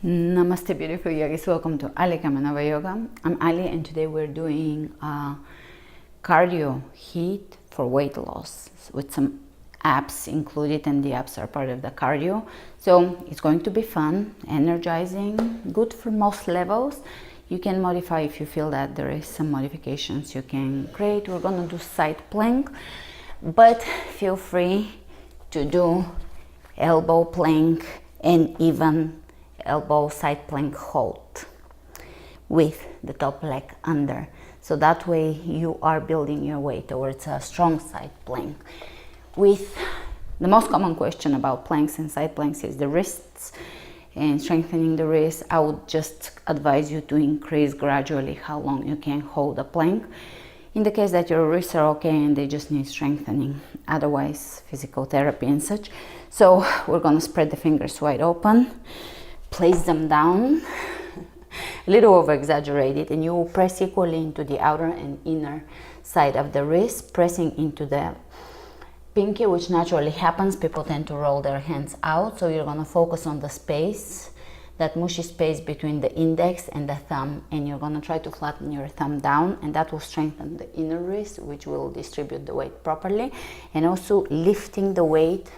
Namaste beautiful yogis, welcome to Ali Kamanava Yoga. I'm Ali and today we're doing cardio heat for weight loss with some abs included, and the abs are part of the cardio. So it's going to be fun, energizing, good for most levels. You can modify if you feel that there is some modifications you can create. We're going to do side plank, but feel free to do elbow plank and even elbow side plank hold with the top leg under. So that way you are building your way towards a strong side plank. With the most common question about planks and side planks is the wrists and strengthening the wrists. I would just advise you to increase gradually how long you can hold a plank in the case that your wrists are okay and they just need strengthening, otherwise physical therapy and such. So we're going to spread the fingers wide open, place them down, a little over exaggerated, and you will press equally into the outer and inner side of the wrist, pressing into the pinky, which naturally happens. People tend to roll their hands out, so you're going to focus on the space, that mushy space between the index and the thumb, and you're going to try to flatten your thumb down, and that will strengthen the inner wrist, which will distribute the weight properly, and also lifting the weight.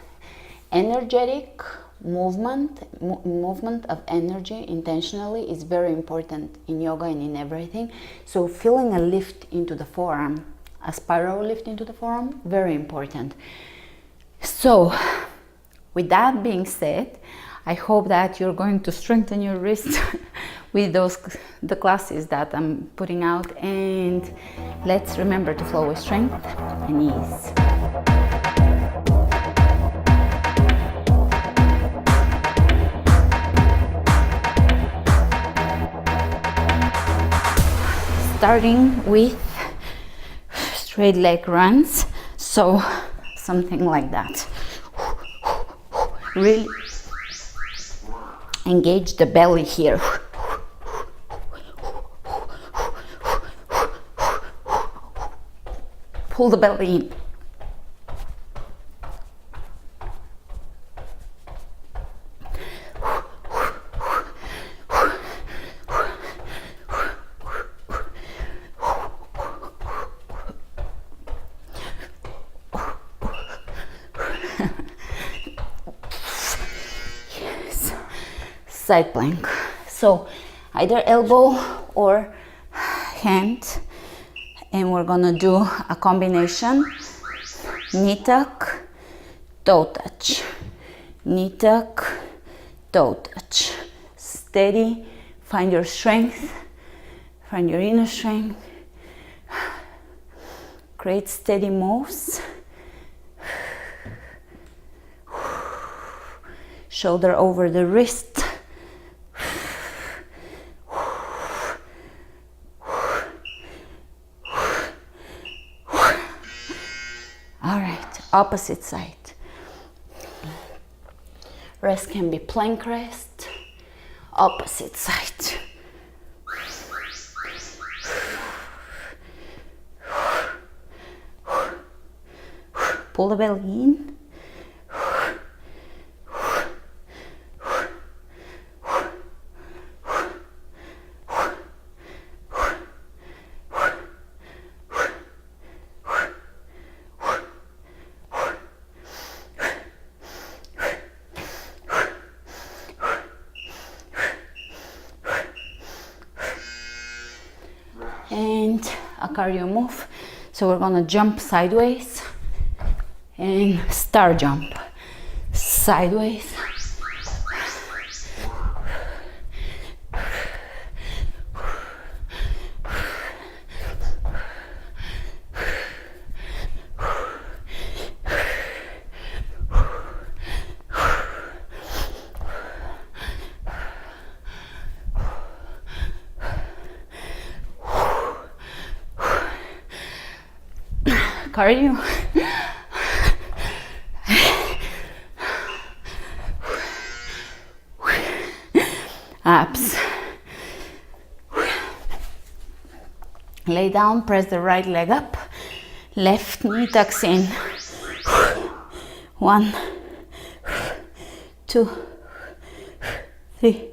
Energetic movement of energy intentionally is very important in yoga and in everything. So feeling a lift into the forearm, a spiral lift into the forearm, very important. So with that being said, I hope that you're going to strengthen your wrist with the classes that I'm putting out, and let's remember to flow with strength and ease. Starting with straight leg runs, so something like that. Really engage the belly here. Pull the belly in. Side plank. So either elbow or hand, and we're gonna do a combination knee tuck, toe touch, knee tuck, toe touch. Steady, find your strength, find your inner strength, create steady moves. Shoulder over the wrist. All right, opposite side. Rest can be plank rest, opposite side. Pull the belly in. And a cardio move. So we're gonna jump sideways and star jump. Sideways. Cardio. Abs. Lay down, press the right leg up, left knee tucks in. 1, 2, 3,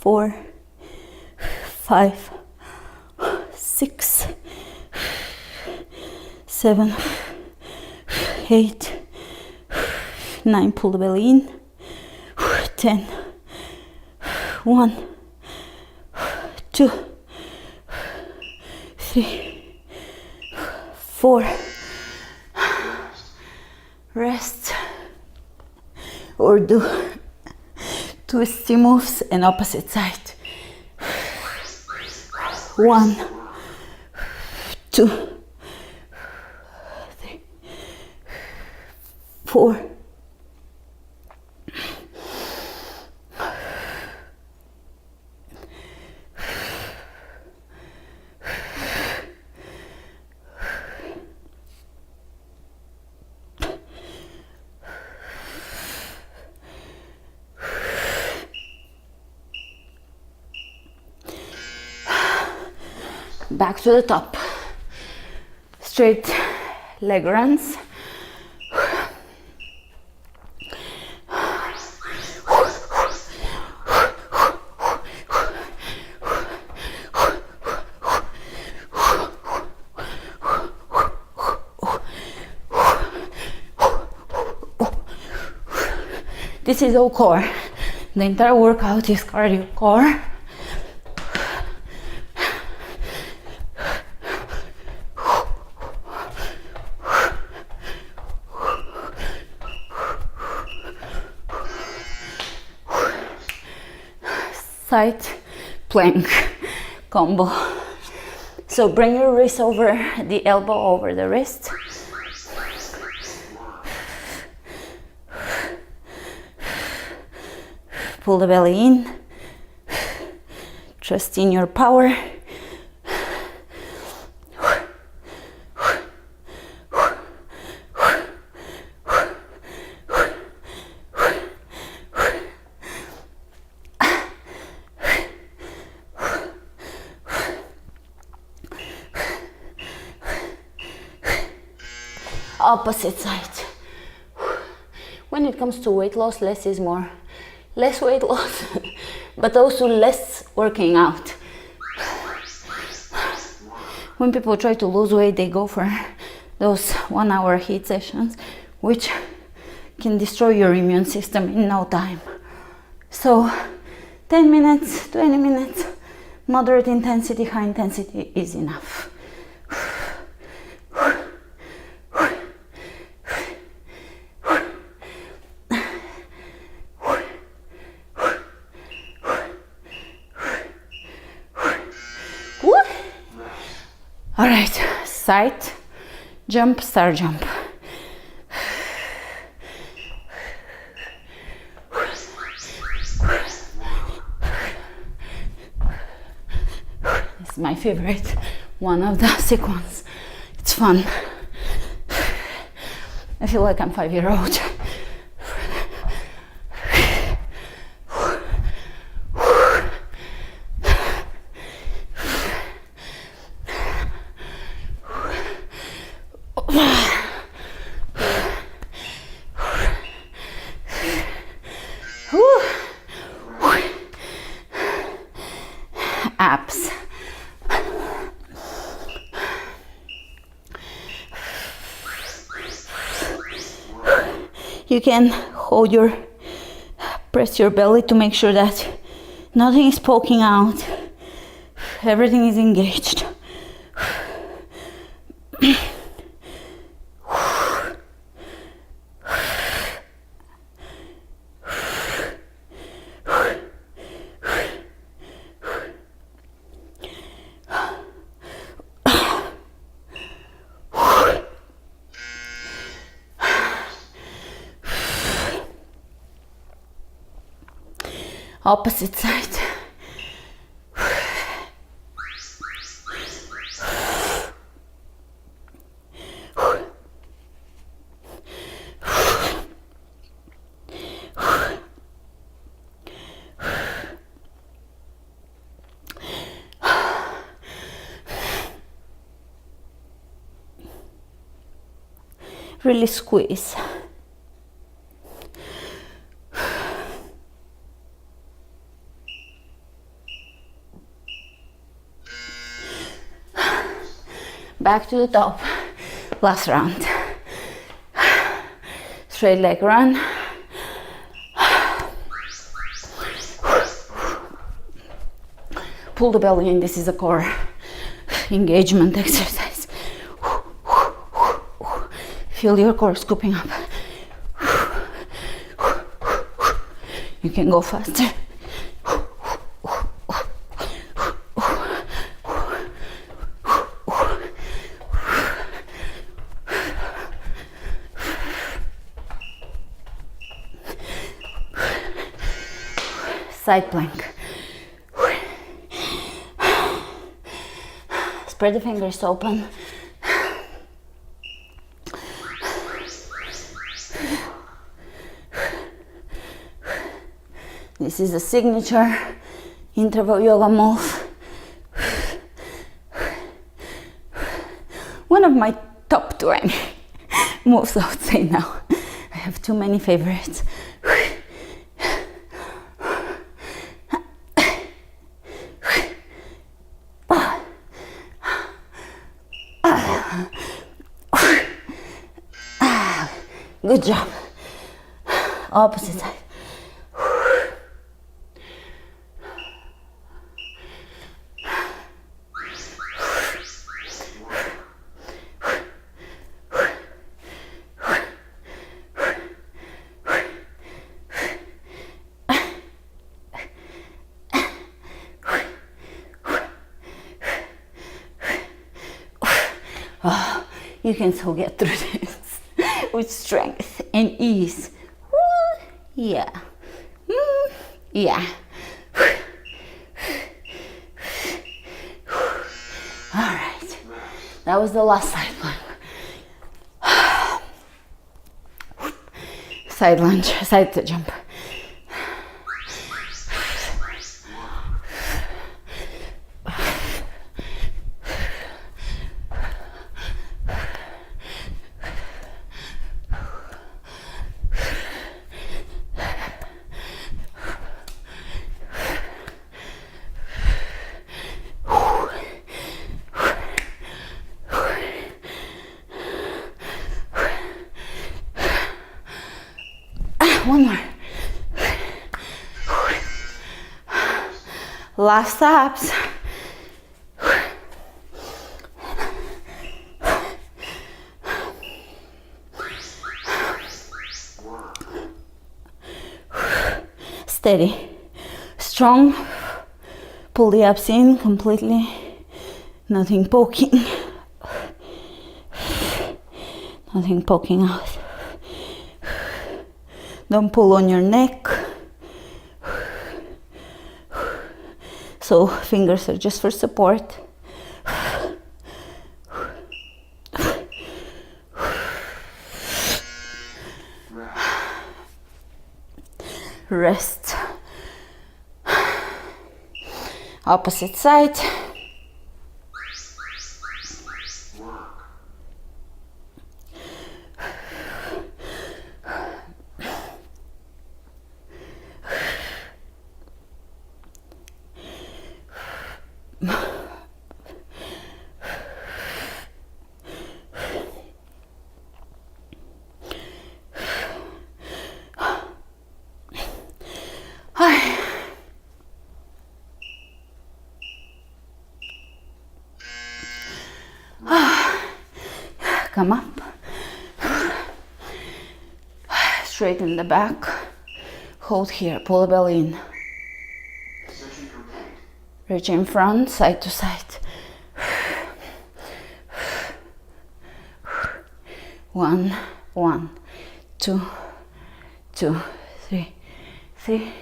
4, 5, 6, 7, 8, 9. Pull the belly in. 10. 1, 2, 3, 4. Rest or do twisty moves and opposite side. 1, 2, 3, 4. Back to the top. Straight leg runs. This is all core. The entire workout is cardio core. Side plank combo. So bring your wrist over, the elbow over the wrist. Pull the belly in. Trust in your power. Opposite side. When it comes to weight loss, less is more. Less weight loss, but also less working out. When people try to lose weight, they go for those 1 hour HIIT sessions, which can destroy your immune system in no time. So 10 minutes, 20 minutes, moderate intensity, high intensity is enough. All right, side jump, star jump. It's my favorite one of the sequence. It's fun. I feel like I'm 5-year-old. Abs. You can press your belly to make sure that nothing is poking out. Everything is engaged. Opposite side. Really squeeze. back to the top. Last round. Straight leg run. Pull the belly in. This is a core engagement exercise. Feel your core scooping up. You can go faster. Side plank. Spread the fingers open. This is a signature interval yoga move. One of my top 20 moves, I would say now. I have too many favorites. Good job. Opposite side. Oh, you can still get through this with strength and ease. Woo. Yeah. Yeah. All right. That was the last side plank. Side lunge, side jump. One more. Last abs. Steady. Strong. Pull the abs in completely. Nothing poking. Nothing poking out. Don't pull on your neck. So fingers are just for support. Rest. Opposite side. Come up, straighten the back, hold here, pull the belly in, reach in front, side to side. 1, 1, 2, 2, 3, 3,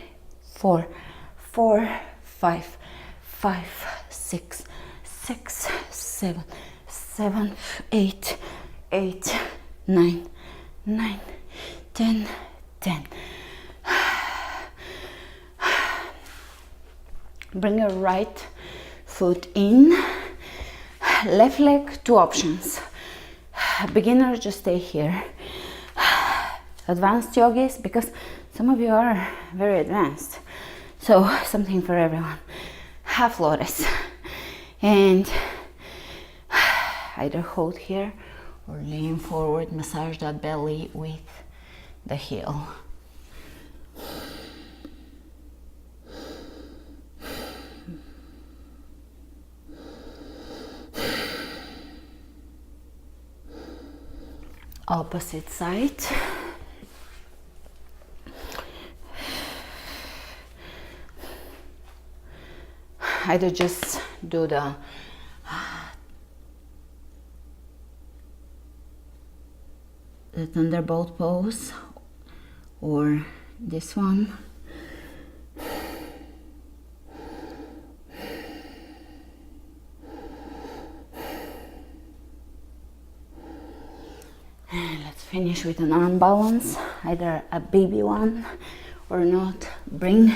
4, 4, 5, 5, 6, 6, 7, 7, 8, 8, 9, 9, 10, 10. Bring your right foot in. Left leg, 2 options. Beginner, just stay here. Advanced yogis, because some of you are very advanced. So something for everyone. Half lotus. And either hold here or lean forward, massage that belly with the heel. Opposite side. Either just do the thunderbolt pose or this one. And let's finish with an arm balance, either a baby one or not. Bring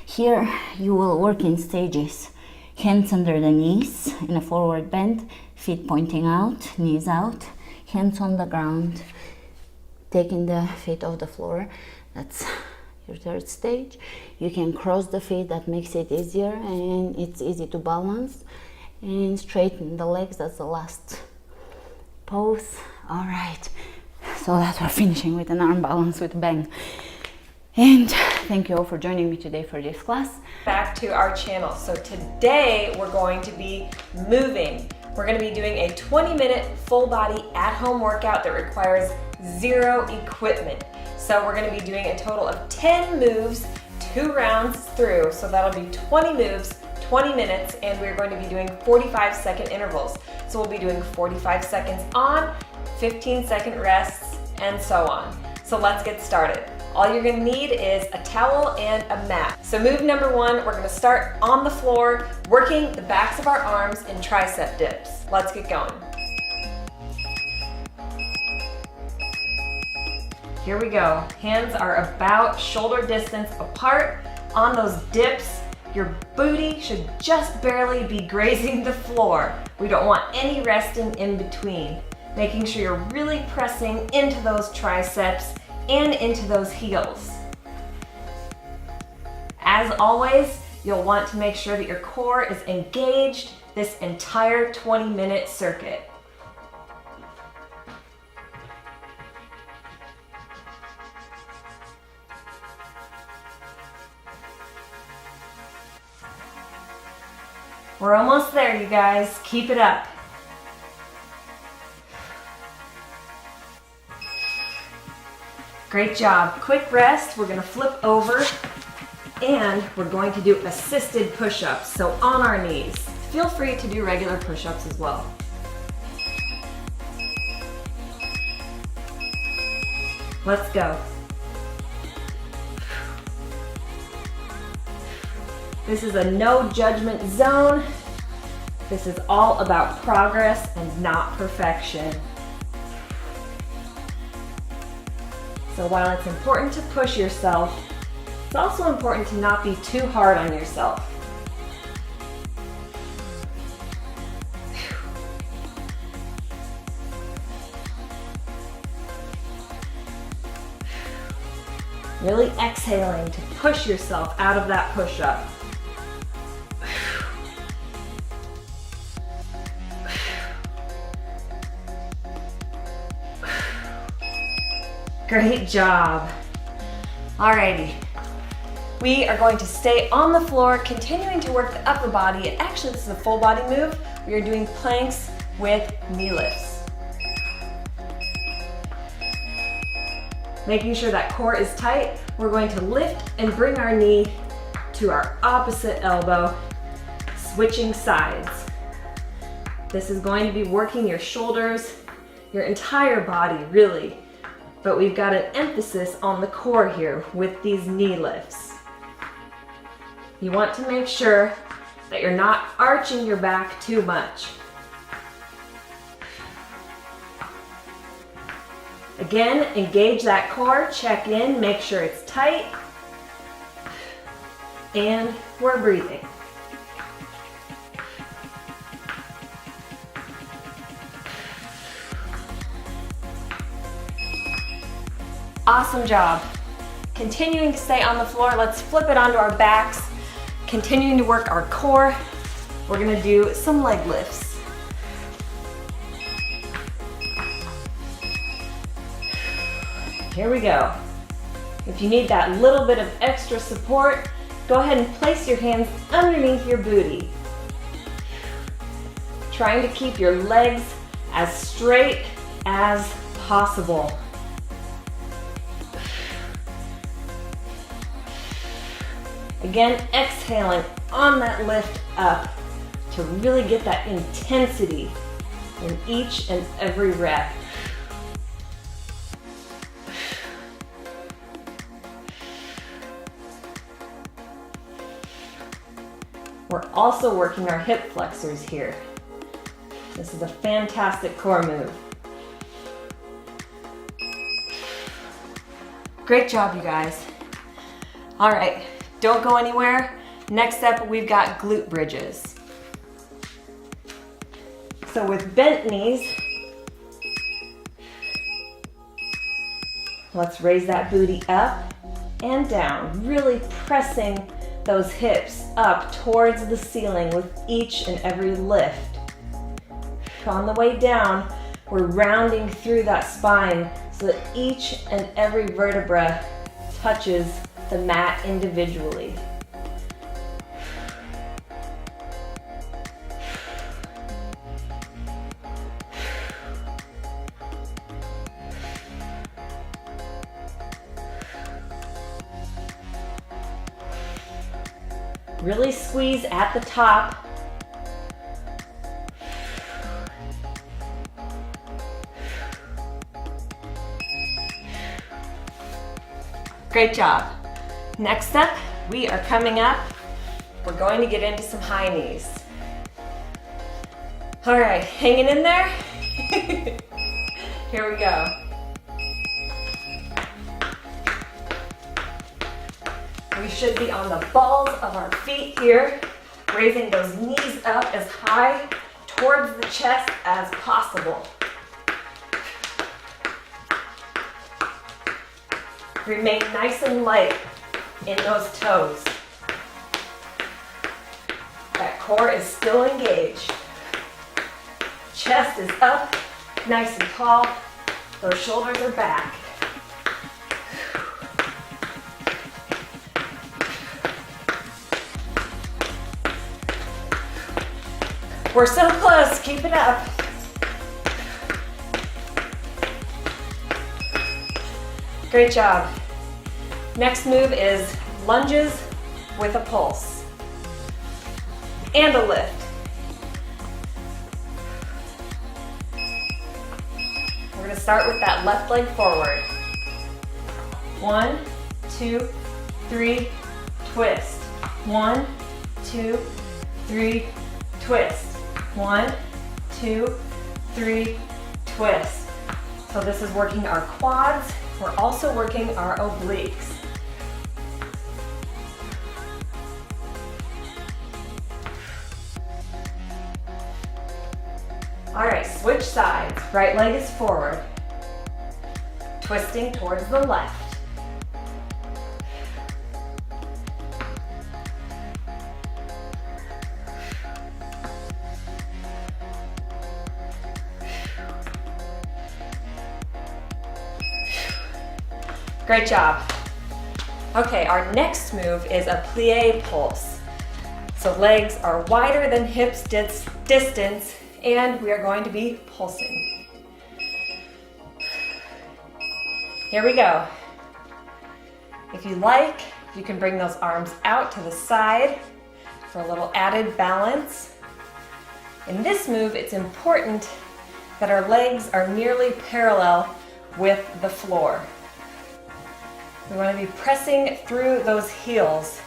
here, you will work in stages. Hands under the knees in a forward bend, feet pointing out, knees out, hands on the ground, taking the feet off the floor. That's your third stage. You can cross the feet, that makes it easier and it's easy to balance. And straighten the legs, that's the last pose. All right, so that we're finishing with an arm balance with bang. And thank you all for joining me today for this class. Back to our channel. So today we're going to be moving. We're going to be doing a 20-minute full body at-home workout that requires zero equipment. So we're going to be doing a total of 10 moves, 2 rounds through. So that'll be 20 moves, 20 minutes, and we're going to be doing 45-second intervals. So we'll be doing 45 seconds on, 15-second rests, and so on. So let's get started. All you're going to need is a towel and a mat. So move number 1, we're going to start on the floor, working the backs of our arms in tricep dips. Let's get going. Here we go. Hands are about shoulder distance apart on those dips. Your booty should just barely be grazing the floor. We don't want any resting in between. Making sure you're really pressing into those triceps and into those heels. As always, you'll want to make sure that your core is engaged this entire 20-minute circuit. We're almost there, you guys. Keep it up. Great job. Quick rest. We're going to flip over and we're going to do assisted push-ups. So on our knees. Feel free to do regular push-ups as well. Let's go. This is a no judgment zone. This is all about progress and not perfection. So while it's important to push yourself, it's also important to not be too hard on yourself. Really exhaling to push yourself out of that push-up. Great job. Alrighty. We are going to stay on the floor, continuing to work the upper body. Actually, this is a full body move. We are doing planks with knee lifts. Making sure that core is tight, we're going to lift and bring our knee to our opposite elbow, switching sides. This is going to be working your shoulders, your entire body, really. But we've got an emphasis on the core here with these knee lifts. You want to make sure that you're not arching your back too much. Again, engage that core, check in, make sure it's tight, and we're breathing. Awesome job. Continuing to stay on the floor, let's flip it onto our backs. Continuing to work our core, we're gonna do some leg lifts. Here we go. If you need that little bit of extra support, go ahead and place your hands underneath your booty. Trying to keep your legs as straight as possible. Again, exhaling on that lift up to really get that intensity in each and every rep. We're also working our hip flexors here. This is a fantastic core move. Great job, you guys. All right, don't go anywhere. Next up, we've got glute bridges. So with bent knees, let's raise that booty up and down, really pressing those hips up towards the ceiling with each and every lift. On the way down, we're rounding through that spine so that each and every vertebra touches the mat individually. Really squeeze at the top. Great job. Next up, we are coming up. We're going to get into some high knees. All right, hanging in there? Here we go. We should be on the balls of our feet here, raising those knees up as high towards the chest as possible. Remain nice and light in those toes. That core is still engaged. Chest is up, nice and tall. Those shoulders are back. We're so close, keep it up. Great job. Next move is lunges with a pulse and a lift. We're gonna start with that left leg forward. 1, 2, 3, twist. 1, 2, 3, twist. 1, 2, 3, twist. So this is working our quads. We're also working our obliques. All right, switch sides. Right leg is forward, twisting towards the left. Great job. Okay, our next move is a plie pulse. So legs are wider than hips distance, and we are going to be pulsing. Here we go. If you like, you can bring those arms out to the side for a little added balance. In this move, it's important that our legs are nearly parallel with the floor. We want to be pressing through those heels.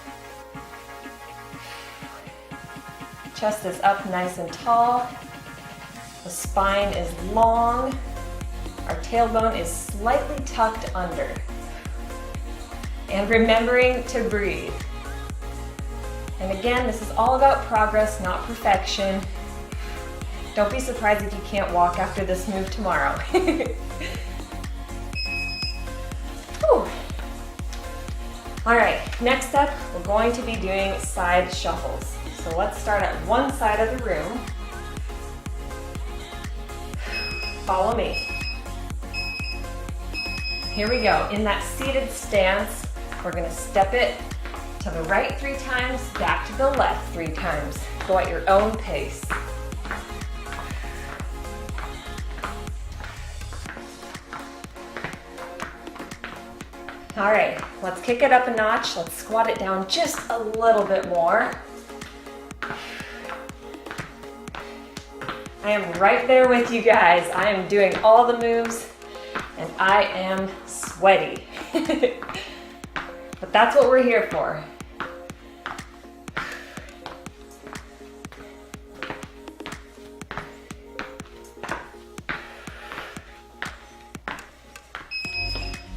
Chest is up nice and tall. The spine is long. Our tailbone is slightly tucked under. And remembering to breathe. And again, this is all about progress, not perfection. Don't be surprised if you can't walk after this move tomorrow. All right, next up, we're going to be doing side shuffles. So let's start at one side of the room. Follow me. Here we go. In that seated stance, we're gonna step it to the right 3 times, back to the left 3 times. Go at your own pace. All right, let's kick it up a notch. Let's squat it down just a little bit more. I am right there with you guys. I am doing all the moves and I am sweaty. But that's what we're here for.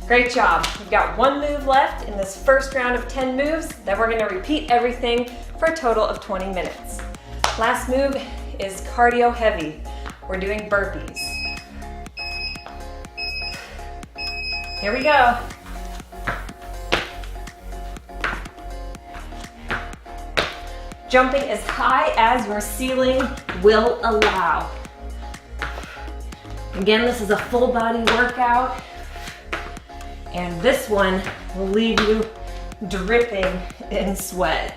Great job. We've got 1 move left in this first round of 10 moves. Then we're gonna repeat everything for a total of 20 minutes. Last move is cardio heavy. We're doing burpees. Here we go. Jumping as high as your ceiling will allow. Again, this is a full body workout. And this one will leave you dripping in sweat.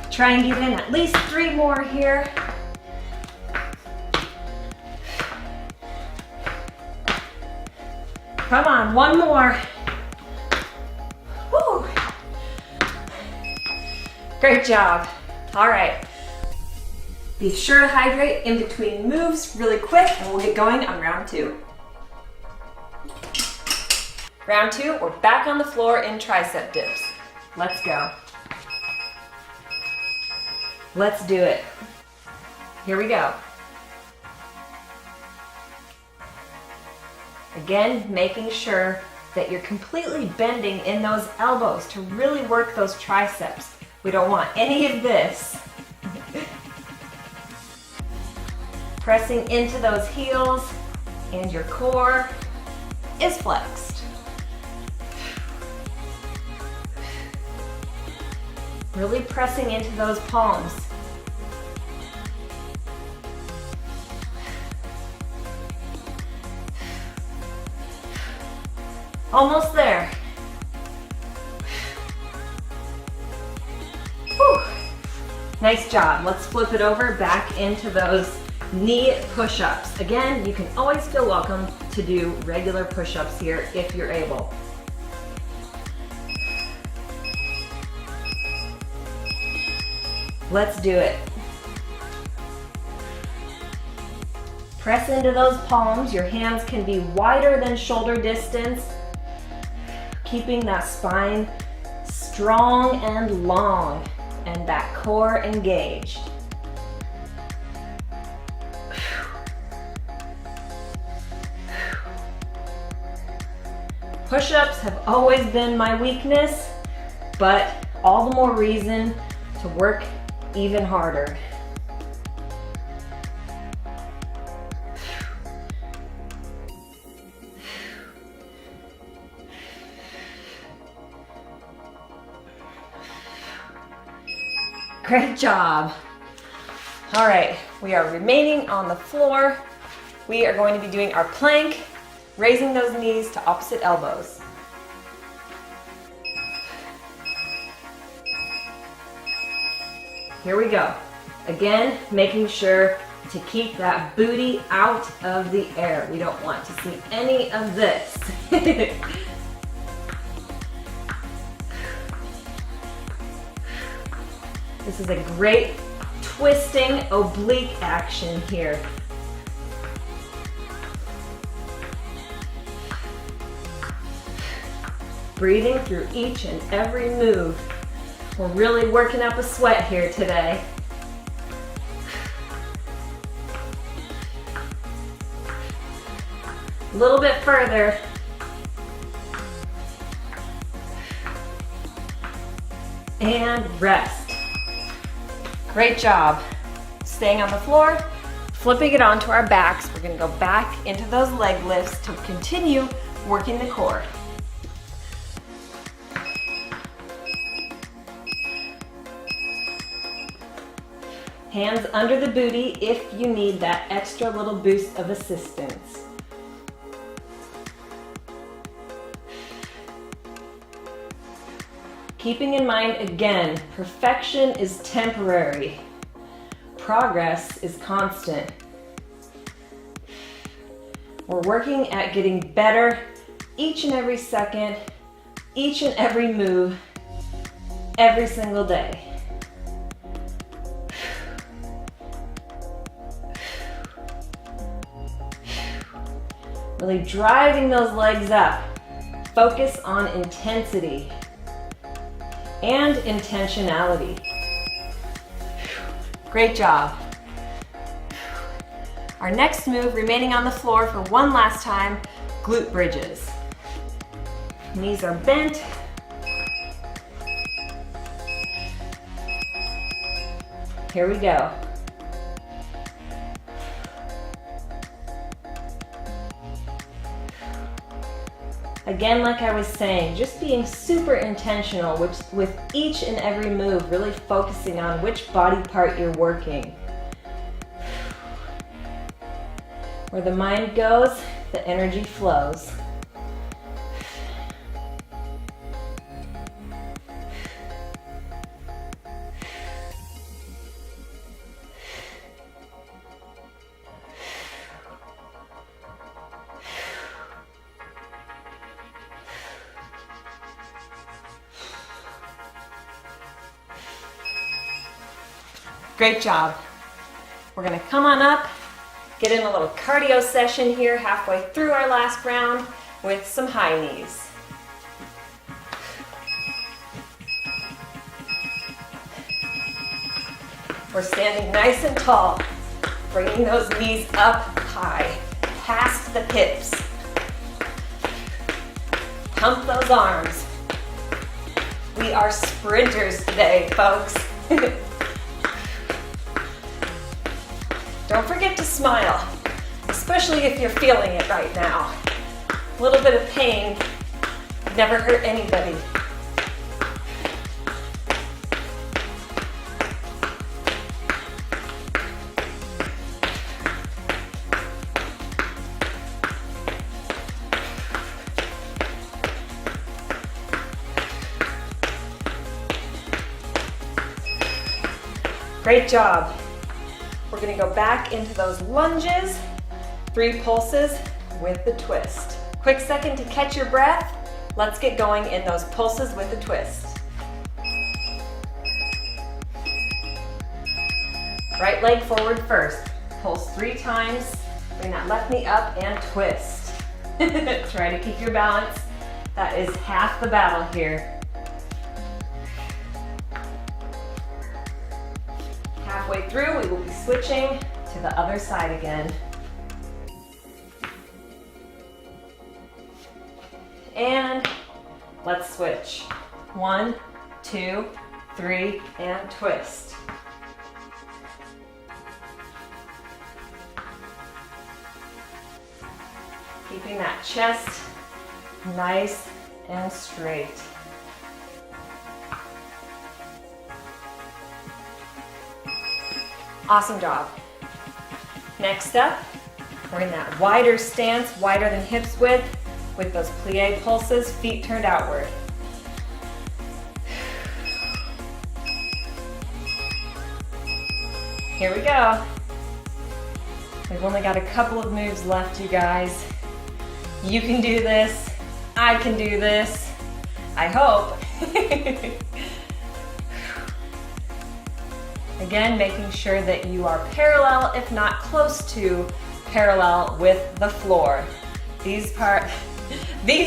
Try and get in at least 3 more here. Come on, 1 more. Woo. Great job. All right. Be sure to hydrate in between moves really quick and we'll get going on round 2. Round 2, we're back on the floor in tricep dips. Let's go. Let's do it. Here we go. Again, making sure that you're completely bending in those elbows to really work those triceps. We don't want any of this. Pressing into those heels and your core is flexed. Really pressing into those palms. Almost there. Whew. Nice job. Let's flip it over back into those knee push-ups. Again, you can always feel welcome to do regular push-ups here if you're able. Let's do it. Press into those palms. Your hands can be wider than shoulder distance, keeping that spine strong and long and that core engaged. Push-ups have always been my weakness, but all the more reason to work even harder. Great job. All right, we are remaining on the floor. We are going to be doing our plank, raising those knees to opposite elbows. Here we go. Again, making sure to keep that booty out of the air. We don't want to see any of this. This is a great twisting oblique action here. Breathing through each and every move. We're really working up a sweat here today. A little bit further. And rest. Great job. Staying on the floor, flipping it onto our backs. We're gonna go back into those leg lifts to continue working the core. Hands under the booty if you need that extra little boost of assistance. Keeping in mind, again, perfection is temporary. Progress is constant. We're working at getting better each and every second, each and every move, every single day. Really driving those legs up. Focus on intensity and intentionality. Great job. Our next move, remaining on the floor for one last time, glute bridges. Knees are bent. Here we go. Again, like I was saying, just being super intentional with each and every move, really focusing on which body part you're working. Where the mind goes, the energy flows. Great job. We're gonna come on up, get in a little cardio session here halfway through our last round with some high knees. We're standing nice and tall, bringing those knees up high, past the hips. Pump those arms. We are sprinters today, folks. Don't forget to smile, especially if you're feeling it right now. A little bit of pain never hurt anybody. Great job. We're gonna go back into those lunges, 3 pulses with the twist. Quick second to catch your breath. Let's get going in those pulses with the twist. Right leg forward first. Pulse 3 times. Bring that left knee up and twist. Try to keep your balance. That is half the battle here. Halfway through, we will be switching to the other side again. And let's switch. 1, 2, 3, and twist. Keeping that chest nice and straight. Awesome job. Next up, we're in that wider stance, wider than hips width, with those plie pulses, feet turned outward. Here we go. We've only got a couple of moves left, you guys. You can do this. I can do this. I hope. Again, making sure that you are parallel, if not close to parallel with the floor. These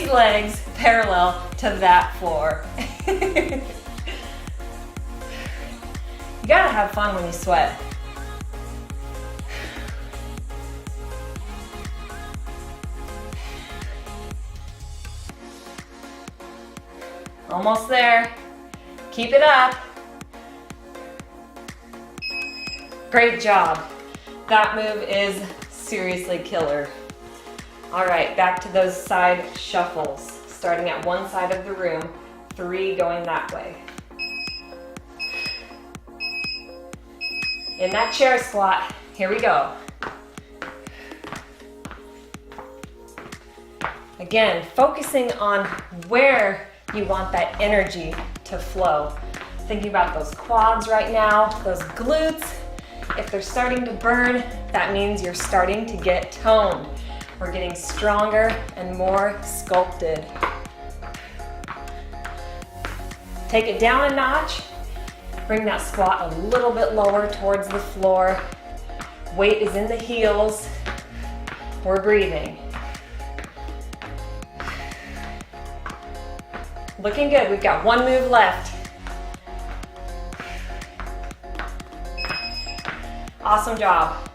legs parallel to that floor. You gotta have fun when you sweat. Almost there. Keep it up. Great job. That move is seriously killer. All right, back to those side shuffles. Starting at one side of the room, 3 going that way. In that chair squat, here we go. Again, focusing on where you want that energy to flow. Thinking about those quads right now, those glutes. If they're starting to burn, that means you're starting to get toned. We're getting stronger and more sculpted. Take it down a notch. Bring that squat a little bit lower towards the floor. Weight is in the heels. We're breathing. Looking good. We've got one move left. Awesome job.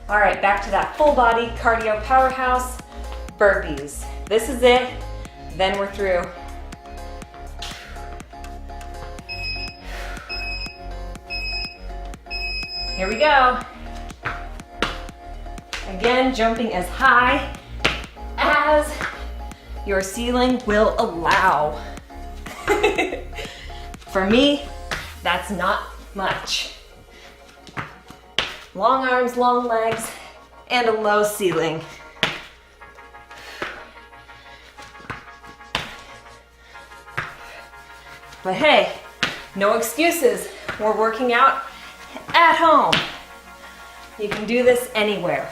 All right, back to that full body cardio powerhouse, burpees. This is it, then we're through. Here we go. Again, jumping as high as your ceiling will allow. For me, that's not much. Long arms, long legs, and a low ceiling. But hey, no excuses. We're working out at home. You can do this anywhere.